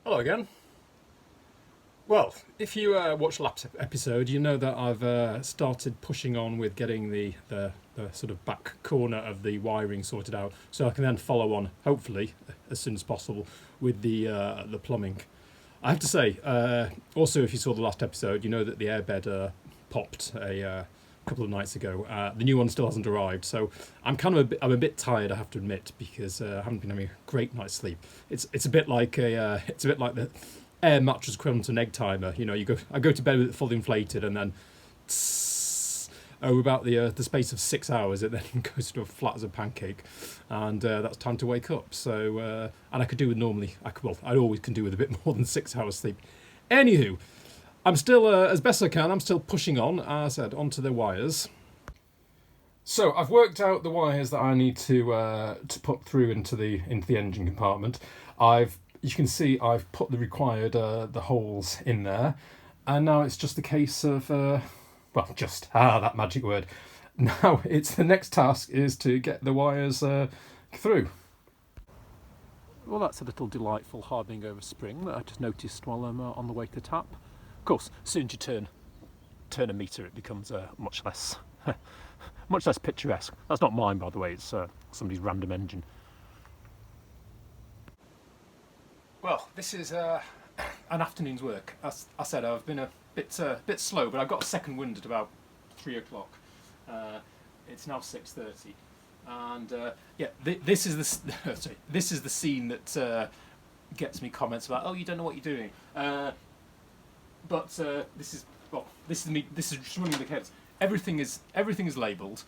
Hello again. Well, if you watched last episode, you know that I've started pushing on with getting the sort of back corner of the wiring sorted out, so I can then follow on, hopefully, as soon as possible, with the plumbing. I have to say, also, if you saw the last episode, you know that the airbed popped a couple of nights ago. The new one still hasn't arrived, so I'm a bit tired, I have to admit, because I haven't been having a great night's sleep. It's a bit like the air mattress equivalent to an egg timer. You know, I go to bed with it fully inflated, and then over about the space of 6 hours, it then goes to a flat as a pancake, and that's time to wake up. So and I could do with I always can do with a bit more than 6 hours sleep. Anywho, I'm still, as best I can, I'm still pushing on, as I said, onto the wires. So I've worked out the wires that I need to put through into the engine compartment. You can see I've put the required the holes in there, and now it's just a case of that magic word. Now it's the next task is to get the wires through. Well, that's a little delightful hardening over spring that I just noticed while I'm on the way to the tap. Of course, as soon as you turn a meter, it becomes much less picturesque. That's not mine, by the way. It's somebody's random engine. Well, this is an afternoon's work. As I said, I've been a bit slow, but I got a second wind at about 3 o'clock. It's now 6:30, and this is the scene that gets me comments about, oh, you don't know what you're doing. But this is me. This is just running the heads. Everything is labelled.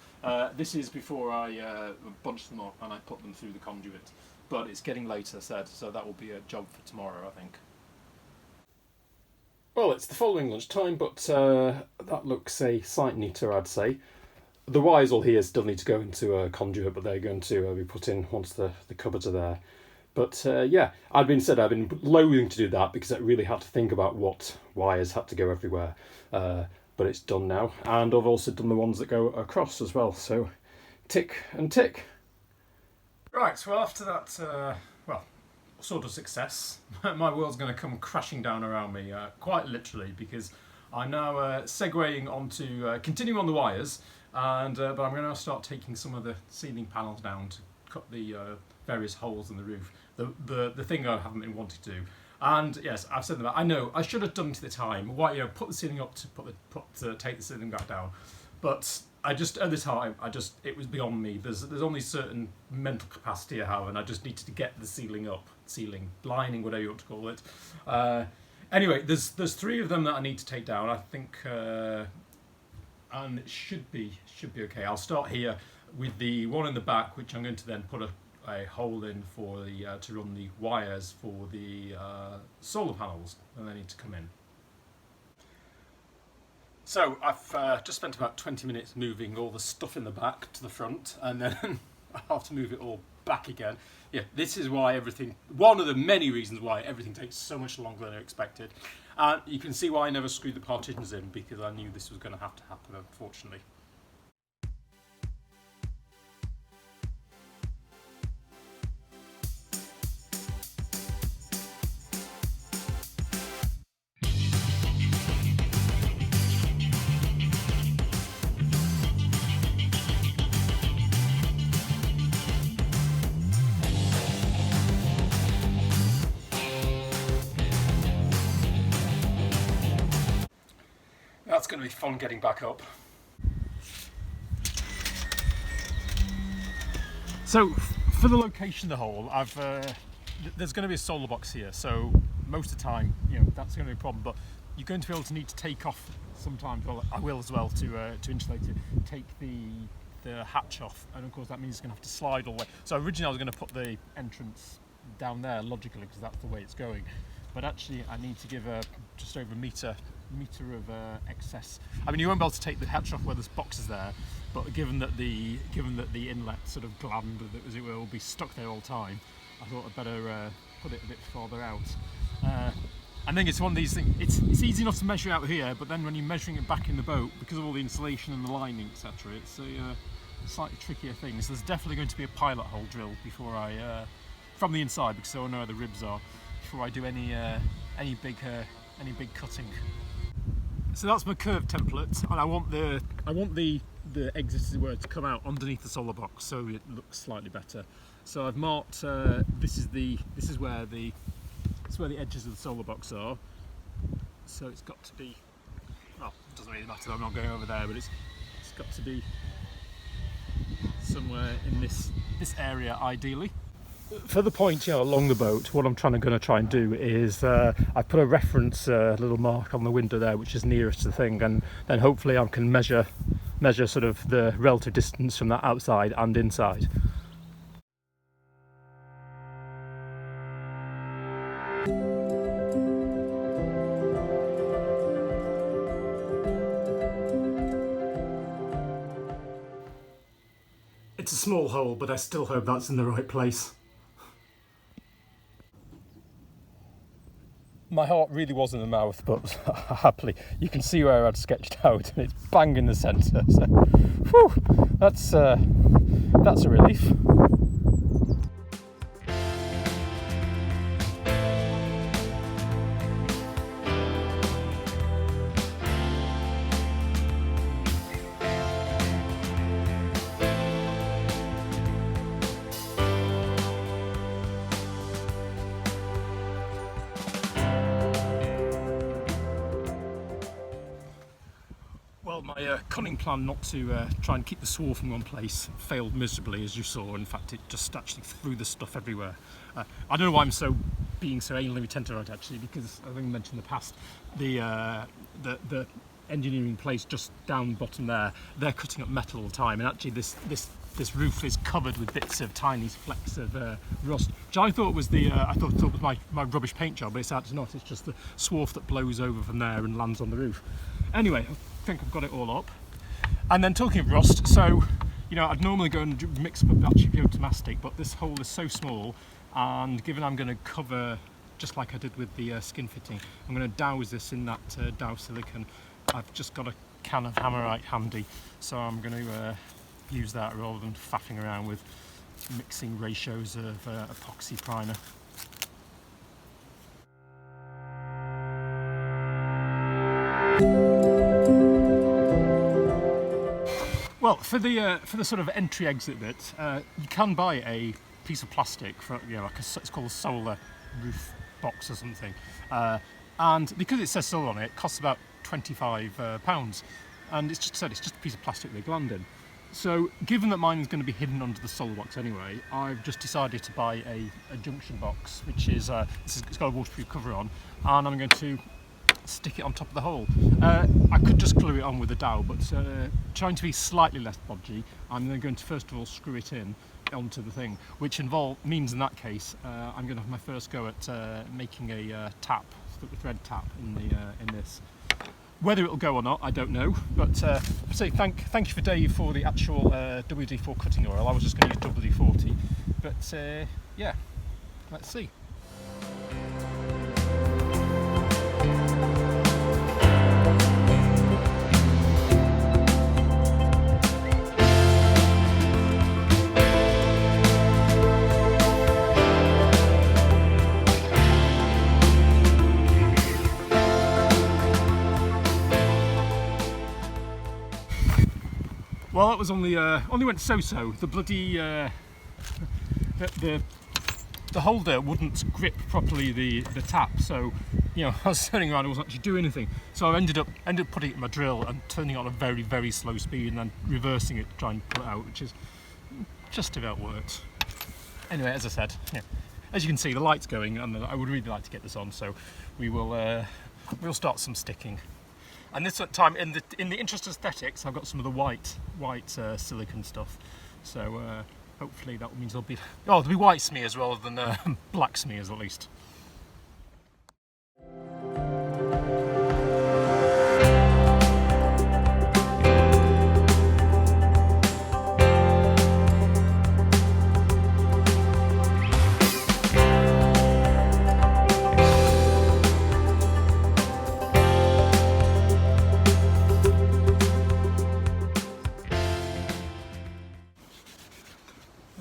This is before I bunch them up and I put them through the conduit. But it's getting late, as I said, so that will be a job for tomorrow, I think. Well, it's the following lunchtime, but that looks a sight neater, I'd say. The wires all here still need to go into a conduit, but they're going to be put in once the cupboards are there. But I've been loathing to do that because I really had to think about what wires had to go everywhere. But it's done now, and I've also done the ones that go across as well. So, tick and tick. Right. Well, after that, sort of success, my world's going to come crashing down around me, quite literally, because I'm now segueing onto continuing on the wires, and but I'm going to start taking some of the ceiling panels down to cut the various holes in the roof. The thing I haven't been wanting to do. And yes, I've said that. I know I should have done it at the time. Why, put the ceiling up to take the ceiling back down, but at the time it was beyond me. There's only certain mental capacity I have, and I just needed to get the ceiling up, lining, whatever you want to call it. Anyway, there's 3 of them that I need to take down. I think, and it should be okay. I'll start here with the one in the back, which I'm going to then put a hole in for to run the wires for the solar panels, and they need to come in. So I've just spent about 20 minutes moving all the stuff in the back to the front, and then I have to move it all back again. Yeah, this is why one of the many reasons why everything takes so much longer than I expected. And you can see why I never screwed the partitions in, because I knew this was going to have to happen, unfortunately. That's going to be fun getting back up. So, for the location of the hole, there's going to be a solar box here, so most of the time, that's going to be a problem, but you're going to be able to need to take off sometimes, well, I will as well, to insulate it, take the hatch off, and of course that means it's going to have to slide all the way. So originally I was going to put the entrance down there, logically, because that's the way it's going, but actually I need to give just over a metre of excess. I mean, you won't be able to take the hatch off where there's boxes there, but given that the inlet sort of gland, as it will be stuck there all the time, I thought I'd better put it a bit farther out. I think it's one of these things. It's easy enough to measure out here, but then when you're measuring it back in the boat, because of all the insulation and the lining, etc., it's a slightly trickier thing. So there's definitely going to be a pilot hole drill before from the inside, because I know where the ribs are, before I do any big cutting. So that's my curved template, and I want the exit, as it were, to come out underneath the solar box, so it looks slightly better. So I've marked. This is where the edges of the solar box are. So it's got to be. Well, it doesn't really matter. I'm not going over there, but it's got to be somewhere in this area, ideally. For the point, along the boat, what I'm going to try and do is I put a reference little mark on the window there, which is nearest to the thing, and then hopefully I can measure sort of the relative distance from that outside and inside. It's a small hole, but I still hope that's in the right place. My heart really was in the mouth, but happily, you can see where I'd sketched out, and it's bang in the centre. So, whew, that's a relief. Well, my cunning plan not to try and keep the swarf in one place failed miserably, as you saw. In fact, it just actually threw the stuff everywhere. I don't know why I'm being so anally retentive about it, actually, because I think I mentioned in the past, the engineering place just down the bottom there, they're cutting up metal all the time, and actually this roof is covered with bits of tiny flecks of rust, which I thought was I thought was my rubbish paint job, but it's actually not. It's just the swarf that blows over from there and lands on the roof. Anyway, I think I've got it all up. And then talking of rust, so I'd normally go and mix up a batch of Yoda mastic, but this hole is so small, and given I'm going to cover, just like I did with the skin fitting, I'm going to douse this in that Dow silicone. I've just got a can of Hammerite handy, so I'm going to use that rather than faffing around with mixing ratios of epoxy primer. Well, for the sort of entry exit bit, you can buy a piece of plastic for it's called a solar roof box or something, and because it says solar on it, it costs about £25, and it's just a piece of plastic they gland in. So, given that mine is going to be hidden under the solar box anyway, I've just decided to buy a Junction box, which is it's got a waterproof cover on, and I'm going to stick it on top of the hole. I could just glue it on with a dowel, but trying to be slightly less bodgy, I'm then going to first of all screw it in onto the thing, which means in that case I'm going to have my first go at making a tap, the thread tap in this. Whether it'll go or not, I don't know. But I say thank you for Dave for the actual WD-4 cutting oil. I was just going to use WD-40, but yeah, let's see. Well, that was only went so-so. The bloody the holder wouldn't grip properly the tap, so I was turning around, I wasn't actually doing anything. So I ended up putting it in my drill and turning it on a very, very slow speed, and then reversing it to try and pull it out, which is just about worked. Anyway, as I said, as you can see, the light's going, and I would really like to get this on, so we'll start some sticking. And this time, in the interest of aesthetics, I've got some of the white silicone stuff. So hopefully that means there'll be white smears rather than black smears, at least.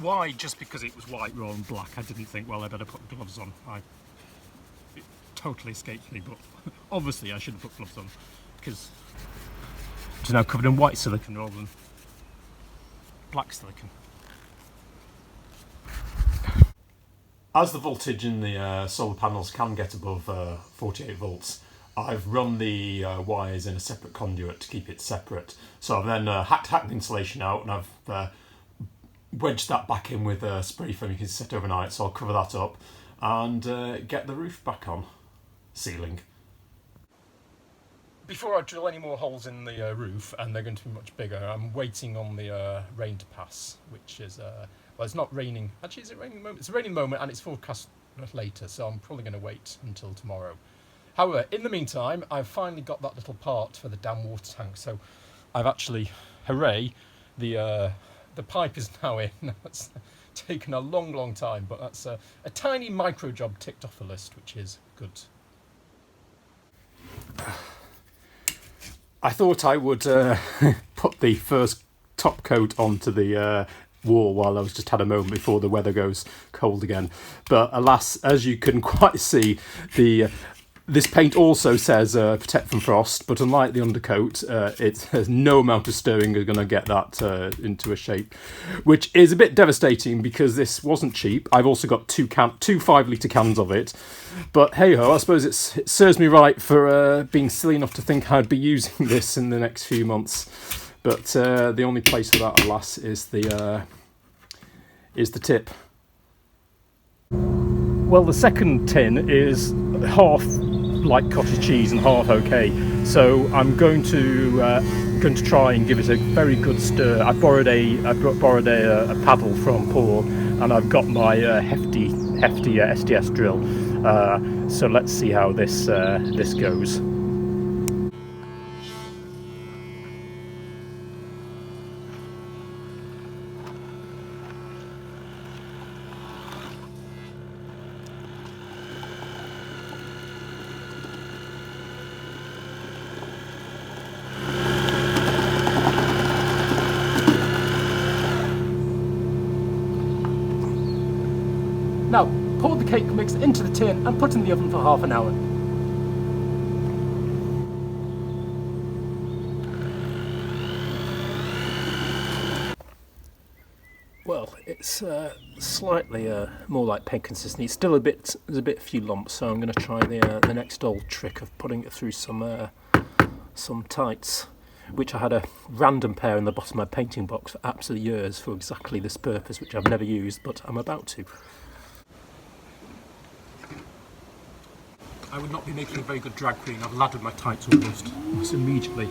Why? Just because it was white rather than black, I didn't think, well, I better put gloves on. I totally escaped me, but obviously I should have put gloves on because it's now covered in white silicone rather than black silicone. As the voltage in the solar panels can get above 48 volts, I've run the wires in a separate conduit to keep it separate. So I've then hacked the insulation out, and I've wedged that back in with a spray foam you can set overnight. So I'll cover that up and get the roof back on, ceiling. Before I drill any more holes in the roof, and they're going to be much bigger, I'm waiting on the rain to pass, which is, well, it's not raining. Actually, is it raining at the moment? It's a raining moment, and it's forecast later, so I'm probably going to wait until tomorrow. However, in the meantime, I've finally got that little part for the damn water tank, so I've actually, hooray, the pipe is now in. That's taken a long, long time, but that's a tiny micro job ticked off the list, which is good. I thought I would put the first top coat onto the wall while I was just had a moment before the weather goes cold again. But alas, as you can quite see, this paint also says protect from frost, but unlike the undercoat, there's no amount of stirring is going to get that into a shape, which is a bit devastating because this wasn't cheap. I've also got two 5-litre cans of it, but hey ho, I suppose it serves me right for being silly enough to think I'd be using this in the next few months. But the only place for that, alas, is the tip. Well, the second tin is half like cottage cheese and half okay, so I'm going to try and give it a very good stir. I borrowed a paddle from Paul, and I've got my hefty SDS drill. So let's see how this goes. Now, pour the cake mix into the tin and put in the oven for half an hour. Well, it's slightly more like paint consistency. It's still there's a few lumps, so I'm going to try the next old trick of putting it through some tights, which I had a random pair in the bottom of my painting box for absolute years for exactly this purpose, which I've never used, but I'm about to. I would not be making a very good drag queen. I've laddered my tights almost immediately.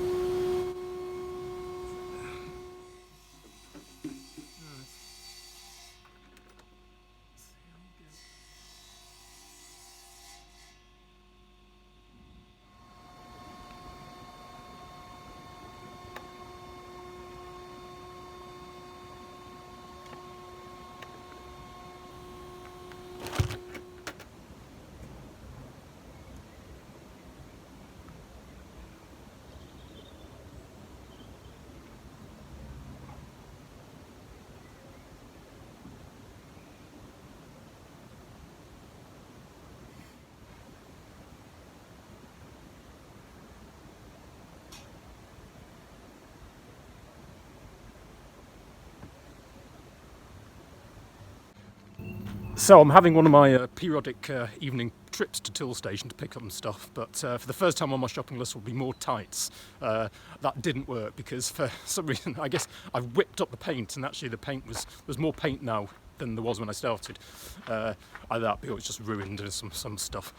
So I'm having one of my periodic evening trips to Till Station to pick up some stuff, but for the first time on my shopping list will be more tights. That didn't work because for some reason, I guess I've whipped up the paint, and actually the paint there's more paint now than there was when I started. Either that, or it's just ruined and some stuff.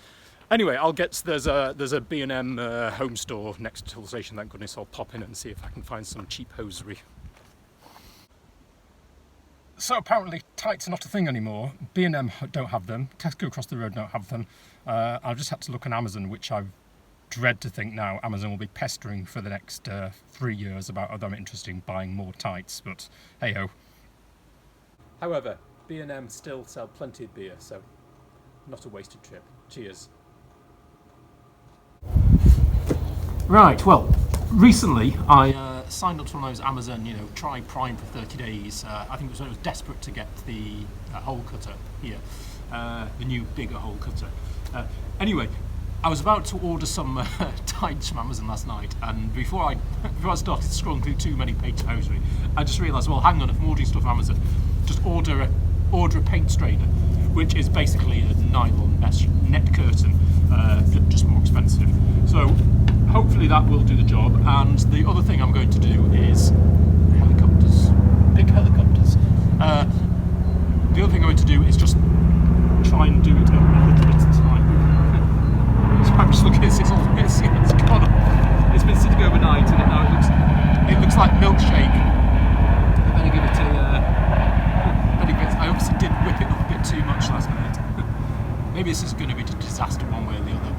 Anyway, there's a B&M home store next to Till Station, thank goodness. I'll pop in and see if I can find some cheap hosiery. So apparently tights are not a thing anymore. B&M don't have them. Tesco across the road don't have them. I've just had to look on Amazon, which I dread to think now Amazon will be pestering for the next 3 years about whether I'm interested in buying more tights, but hey ho. However, B&M still sell plenty of beer, so not a wasted trip. Cheers. Right, well, recently I signed up to one of those Amazon, try Prime for 30 days. I think it was when I was desperate to get the hole cutter here, the new bigger hole cutter. Anyway, I was about to order some tights from Amazon last night, and before I started scrolling through too many paint hosiery, I just realised, well, hang on, if I'm ordering stuff from Amazon, just order a paint strainer, which is basically a nylon mesh net curtain, just more expensive. So hopefully that will do the job. And the other thing I'm going to do is helicopters, big helicopters. The other thing I'm going to do is just try and do it a little bit at a time. So I'm just looking at this, it's gone. It's been sitting overnight, and now it looks like milkshake. I better give it I obviously did whip it up a bit too much last night. Maybe this is going to be a disaster one way or the other.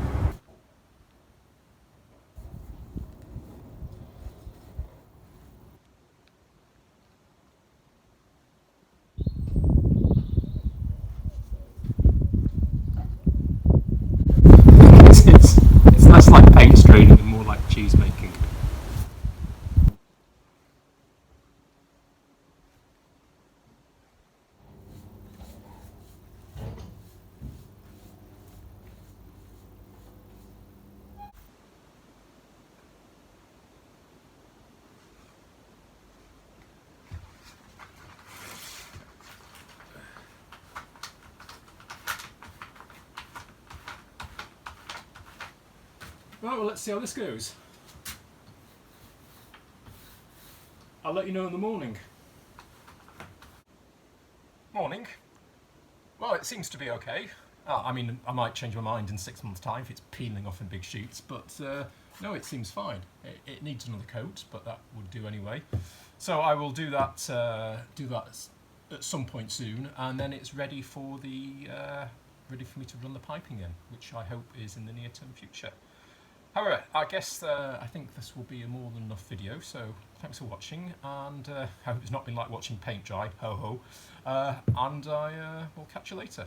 It's less like paint straining and more like cheese making. Right, well, let's see how this goes. I'll let you know in the morning. Morning. Well, it seems to be okay. I mean, I might change my mind in 6 months' time if it's peeling off in big sheets, but no, it seems fine. It needs another coat, but that would do anyway. So I will do that at some point soon, and then it's ready for me to run the piping in, which I hope is in the near-term future. However, I guess I think this will be a more than enough video, so thanks for watching, and I hope it's not been like watching paint dry, ho ho, and I will catch you later.